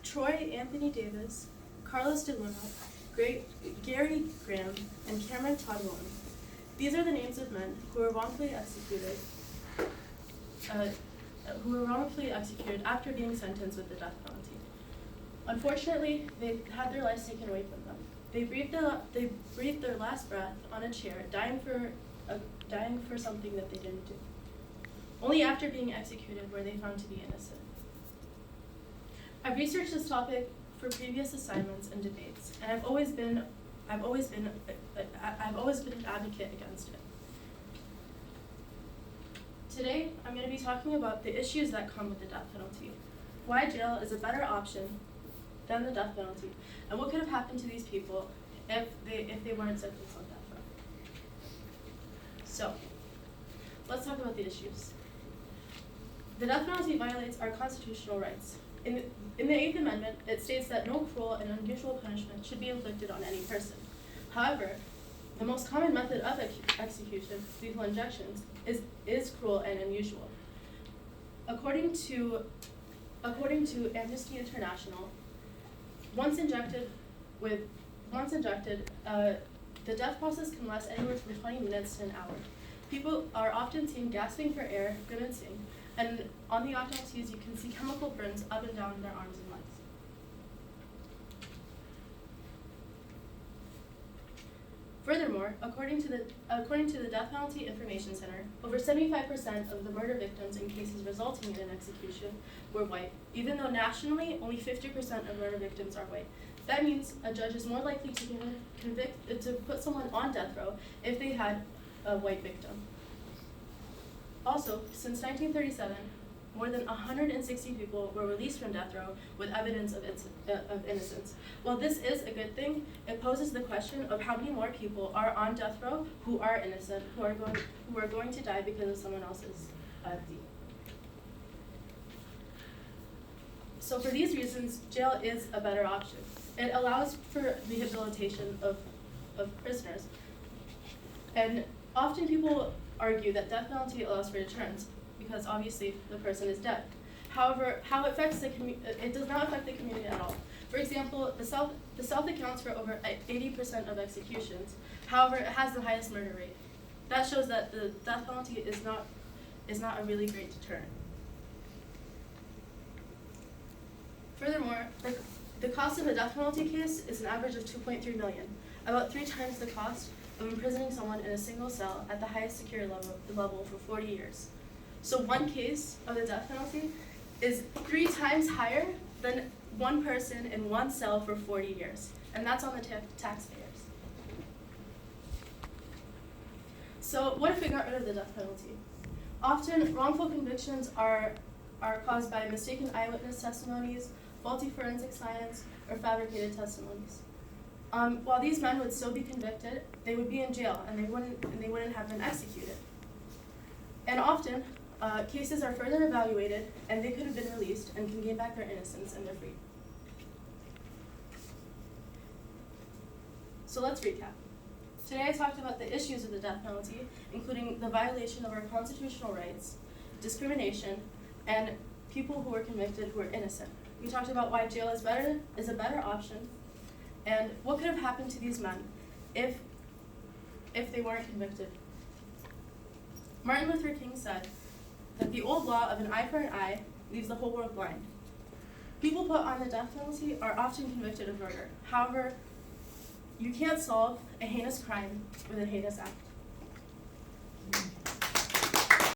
Troy Anthony Davis, Carlos de Luna, Gary Graham, and Cameron Todd Williams. These are the names of men who were wrongfully executed after being sentenced with the death penalty. Unfortunately, they had their lives taken away from them. They breathed their last breath on a chair, dying for something that they didn't do. Only after being executed were they found to be innocent. I've researched this topic for previous assignments and debates, and I've always been an advocate against it. Today, I'm going to be talking about the issues that come with the death penalty, why jail is a better option than the death penalty, and what could have happened to these people if they weren't sentenced on death row. So, let's talk about the issues. The death penalty violates our constitutional rights. In the 8th Amendment, it states that no cruel and unusual punishment should be inflicted on any person. However, the most common method of execution, lethal injections, is cruel and unusual. According to Amnesty International, once injected, the death process can last anywhere from 20 minutes to an hour. People are often seen gasping for air, grimacing, and on the autopsies you can see chemical burns up and down their arms and legs. Furthermore, according to the Death Penalty Information Center, over 75% of the murder victims in cases resulting in an execution were white, even though nationally only 50% of murder victims are white. That means a judge is more likely to put someone on death row if they had a white victim. Also, since 1937, more than 160 people were released from death row with evidence of innocence. While this is a good thing, it poses the question of how many more people are on death row who are innocent, who are going to die because of someone else's deed. So for these reasons, jail is a better option. It allows for rehabilitation of prisoners. And often people argue that death penalty allows for deterrence, because obviously the person is dead. However, it does not affect the community at all. For example, the South accounts for over 80% of executions. However, it has the highest murder rate. That shows that the death penalty is not a really great deterrent. Furthermore, the cost of a death penalty case is an average of $2.3 million, about 3 times the cost of imprisoning someone in a single cell at the highest security level for 40 years. So one case of the death penalty is 3 times higher than one person in one cell for 40 years, and that's on the taxpayers. So what if we got rid of the death penalty? Often, wrongful convictions are caused by mistaken eyewitness testimonies, faulty forensic science, or fabricated testimonies. While these men would still be convicted, they would be in jail, and they wouldn't have been executed. And often, cases are further evaluated, and they could have been released and can gain back their innocence, and they're free. So let's recap. Today I talked about the issues of the death penalty, including the violation of our constitutional rights, discrimination, and people who were convicted who were innocent. We talked about why jail is a better option, and what could have happened to these men if they weren't convicted. Martin Luther King said that the old law of an eye for an eye leaves the whole world blind. People put on the death penalty are often convicted of murder. However, you can't solve a heinous crime with a heinous act.